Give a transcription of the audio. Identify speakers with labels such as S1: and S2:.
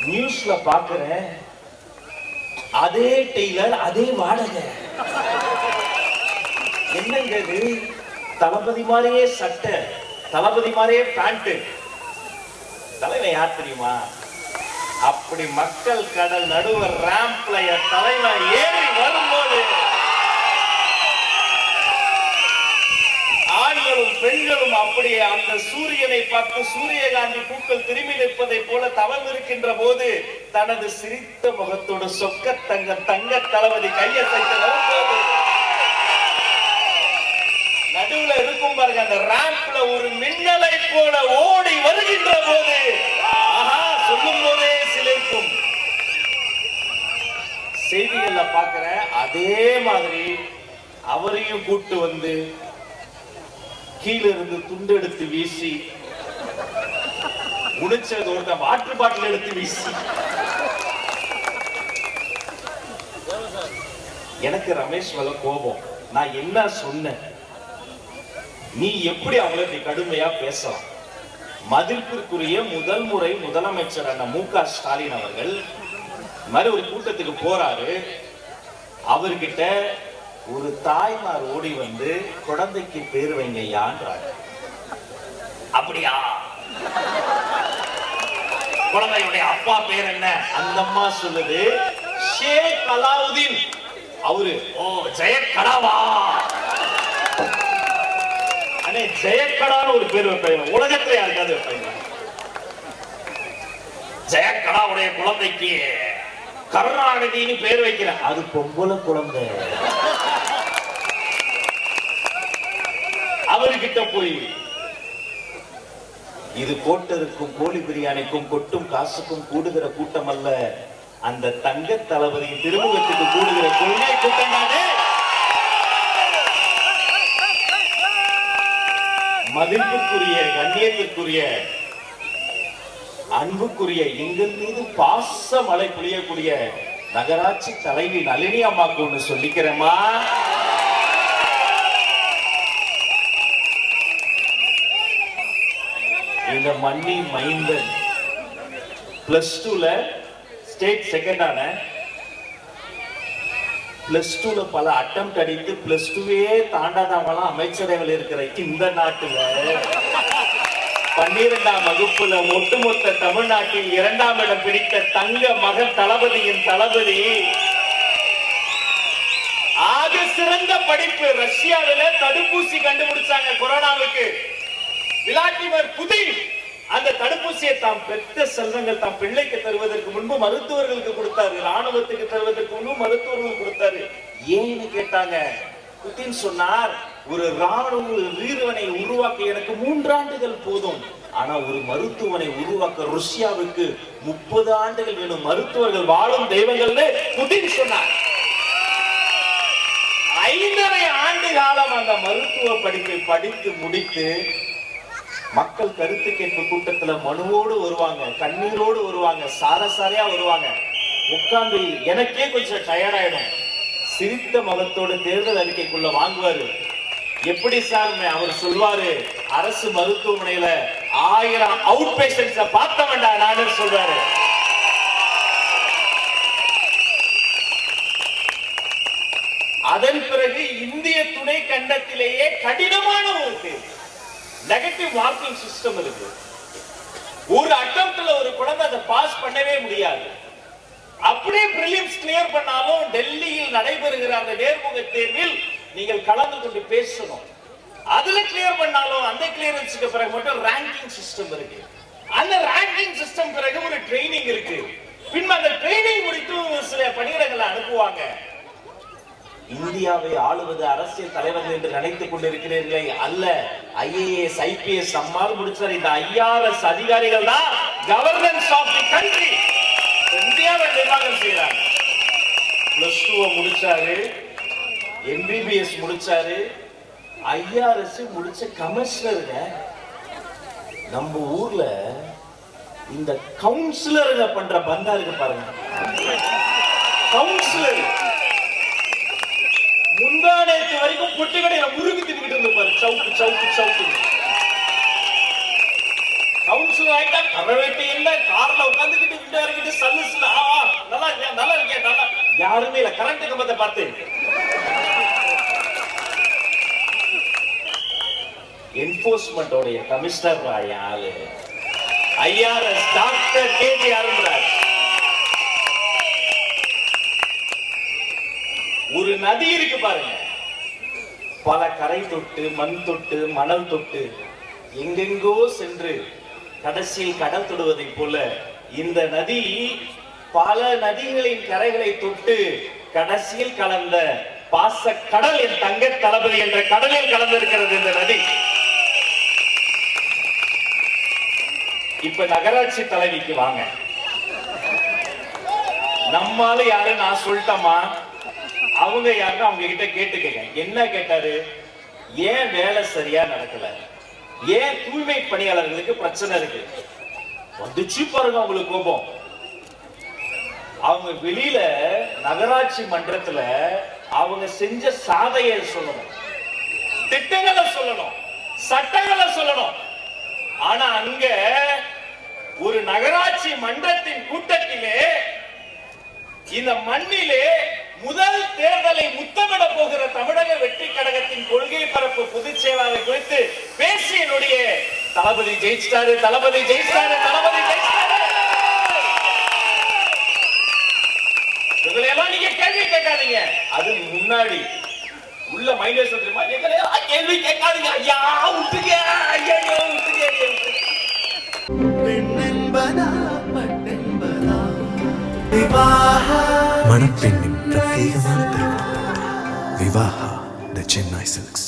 S1: நியூஸ்ல பாக்குறேன், அதே டெய்லர் அதே வாடகை. என்னங்க இது? தளபதி மாதிரியே சட்டை, தளபதி மாதிரியே பேண்ட். தலைவன் யார் தெரியுமா? அப்படி மக்கள் கடல் நடுவர் ராம்ப்ல தலைவன் ஏறி வரும்போது ஆண்களும் பெண்களும் அப்படியே அந்த சூரியனை பார்த்து சூரியகாந்தி பூக்கள் திரும்பி நிற்பதை போல தவம் இருக்கின்ற போது தனது சிரித்த முகத்தோடு சொக்க தங்க தளபதி கையசைத்து வரும்போது நடுவுல இருக்கும் பாருங்க, அந்த ராம்ப்ல ஒரு மின்னலை போல ஓடி வருகின்ற போது ஆஹா சொல்லும் போதே சிலிர்க்கும். செய்திகள்ல பாக்குற அதே மாதிரி அவரையும் கூட்டு வந்து கீழ இருந்து துண்டு எடுத்து வீசி முடிச்சது ஒரு வாட்டர் பாட்டில் எடுத்து வீசி. எனக்கு ரமேஷ் மேல கோபம். நான் என்ன சொன்னேன்? நீ எப்படி அவங்களை கடுமையா பேசலாம்? மதிப்பிற்குரிய முதல் முறை முதலமைச்சரான மு.க. ஸ்டாலின் அவர்கள் மாதிரி ஒரு கூட்டத்துக்கு போறாரு. அவர்கிட்ட ஒரு தாய்மார் ஓடி வந்து குழந்தைக்கு பேர் வைங்க யான்றாங்க. அப்படியா? குழந்தையுடைய அப்பா பேர் என்ன? அந்த அம்மா சொல்லுது ஷேக் அலாவுதீன். அவரு ஓ ஜெயக்கடாவா? அண்ணே ஜெயக்கடான்னு ஒரு பேர் வைப்பாங்க, உலகத்துல யாருக்காவது வைப்பாங்க? ஜெயக்கடாவுடைய குழந்தைக்கு கருணாநிதினு பேர் வைக்கிற, அது பொம்பளை குழந்தை. அவர்கிட்ட போய் இது போட்டிருக்கும் கோழி பிரியாணிக்கும் கொட்டும் காசுக்கும் கூடுகிற கூட்டம் அல்ல, அந்த தங்க தளபதி திருமுகத்துக்கு கூடுகிற கொள்கை கூட்டம் தானே. மதிப்புக்குரிய கண்ணியத்திற்குரிய அன்புக்குரிய எங்கள் மீது பாச மழை பொழியக்கூடிய நகராட்சி தலைவி நளினி அம்மாக்கு ஒண்ணு சொல்லிக்கிறேமா. இந்த மண்ணி மைந்தன் +2ல ஸ்டேட் செகண்ட் ஆன, +2ல பல அட்டம் அடித்து +2வே தாண்டாதவங்களாம் அமைச்சரவையில் இருக்கிற இந்த நாட்டுல 12ஆம் வகுப்புல ஒட்டுமொத்த தமிழ்நாட்டில் 2ஆம் இடம் பிடித்த தங்க மகன் தளபதியின் தளபதி ஆக சிறந்த படிப்பு. ரஷ்யாவில தடுப்பூசி கண்டுபிடிச்சாங்க கொரோனாவுக்கு. விளாடிமிர் புதின் அந்த தடுப்பூசியை தாம் பெற்ற செல்வங்கள் தாம் பிள்ளைக்கு தருவதற்கு முன்பு மருத்துவர்களுக்கு கொடுத்தாரு, ராணுவத்துக்கு தருவதற்கு முன்பு மருத்துவர்கள் கொடுத்தாரு. ஏன்னு கேட்டாங்க. புதின் சொன்னார், ஒரு ராணுவ வீரனை உருவாக்க எனக்கு 3 ஆண்டுகள் போதும், ஆனா ஒரு மருத்துவனை உருவாக்க ரஷ்யாவுக்கு 30 ஆண்டுகள் வேணும். மருத்துவர்கள் வாழும் தெய்வங்கள்னு புதின் சொன்னார். 5.5 ஆண்டு காலம் அந்த மருத்துவ படிப்பை படித்து முடித்து மக்கள் கருத்து கேட்பு கூட்டத்துல மனுவோடு வருவாங்க, கண்ணீரோடு வருவாங்க, சாரசாரையா வருவாங்க. உட்கார்ந்து எனக்கே கொஞ்சம் டயர்ட் ஆயிடும். சிரித்த முகத்தோடு தேர்தல் அறிக்கைக்குள்ள வாங்குவாரு. எப்படி சார்? அவர் சொல்வாரு, அரசு மருத்துவமனையில 1000 அவுட் பேஷண்ட்ஸ பார்த்த வேண்டாம் நானு சொல்றாரு. அதன் பிறகு இந்திய துணை கண்டத்திலேயே கடினமான ஒரு தேர்வு, நெகட்டிவ் மார்க்கிங் சிஸ்டம் இருக்கு. ஒரு அட்டெம்ப்ட்ல ஒரு குழந்தை அதை பாஸ் பண்ணவே முடியாது. அப்படியே பிரிலிம்ஸ் கிளியர் பண்ணாலும் டெல்லியில் நடைபெறுகிற அந்த நேர்முக தேர்வில் நீங்கள் கலந்து கொண்டு பேசணும். அதுல கிளியர் பண்ணாலும் அந்த கிளியரன்ஸ்க்கு பிறகு மட்டும் ரேங்கிங் சிஸ்டம் இருக்கு. அந்த ரேங்கிங் சிஸ்டம் பிறகு ஒரு ட்ரைனிங் இருக்கு. பின் அந்த ட்ரைனிங் முடித்து சில பணியிடங்களை அனுப்புவாங்க. இந்தியாவை ஆளுவது அரசியல் தலைவர்கள் என்று நினைத்துக் கொண்டிருக்கிறீர்களே, அல்ல. IAS IPS நம்மால் முடிச்சார். இந்த IRS அதிகாரிகள் தான் கவர்னன்ஸ் ஆஃப் தி கண்ட்ரி. இந்தியாவை நிர்வாகம் செய்யறாங்க. +2 முடிச்சாரு, MBBS முடிச்சாரு, IRS முடிச்ச கமிஷனருங்க. நம்ம ஊர்ல இந்த கவுன்சிலருங்க பண்ற பந்தா இருக்கு பாருங்க. கவுன்சிலர் முந்தானேத்து வரைக்கும் பொட்டுக்கடையில முருகு தின்னுட்டு இருப்பாரு. சவுக்கு சவுக்கு சவுக்கு. கவுன்சிலர் ஆயிட்டா கரை வெட்டி இல்ல, கார்ல உட்காந்துக்கிட்டு விட்டு வரைக்கிட்டு யாருமே இல்ல. கரண்ட் கம்பத்தை பார்த்து என்போர்ஸ்மெண்டோடைய கமிஷனர் ஆளு ஐஆர்எஸ் டாக்டர் கேஜி அருண்ராஜ். ஒரு நதி இருக்கு பாருங்க, பல கரை தொட்டு மண் தொட்டு மணல் தொட்டு எங்கெங்கோ சென்று கடைசியில் கடல் தொடுவதை போல இந்த நதி பல நதிகளின் கரைகளை தொட்டு கடைசியில் கலந்த பாச கடல் என் தங்க தளபதி என்ற கடலில் கலந்திருக்கிறது இந்த நதி. இப்ப நகராட்சி தலைவிக்கு வாங்க. நம்மால யாரு நான் சொல்லிட்டோமா, அவங்க யாருன்னு அவங்க கிட்ட கேட்டுக்கங்க. என்ன கேட்டாரு? ஏன் வேலை சரியா நடக்கல, ஏன் தூய்மை பணியாளர்களுக்கு பிரச்சனை இருக்கு. வந்துச்சு பாருங்க அவங்களுக்கு கோபம். அவங்க வெளியில நகராட்சி மன்றத்துல அவங்க செஞ்ச சாதனையை சொல்லணும், திட்டங்களை சொல்லணும், சட்டங்களை சொல்லணும். ஆனா அங்க ஒரு நகராட்சி மன்றத்தின் கூட்டத்திலே இந்த மண்ணிலே முதல் தேர்தலை முத்தமிட போகிற தமிழக வெற்றி கழகத்தின் கொள்கை பரப்பு பொதுச் செயலாளர் குறித்து பேசிய நொடிய தளபதி ஜெயிச்சிட்டாரு, தளபதி ஜெயிச்சிட்டாரு, தளபதி ஜெயிச்சிட்டாரு. இவங்களெல்லாம் நீங்க கேள்வி கேட்காதீங்க. அது முன்னாடி உள்ள மைனஸ் கேள்வி கேட்காதீங்க. ஐயா விட்டுங்க, ஐயா விட்டுங்க.
S2: மணப்பெண்ணின் பிரத்யேகமான திருமணம் விவாஹா தி சென்னை சில்க்ஸ்.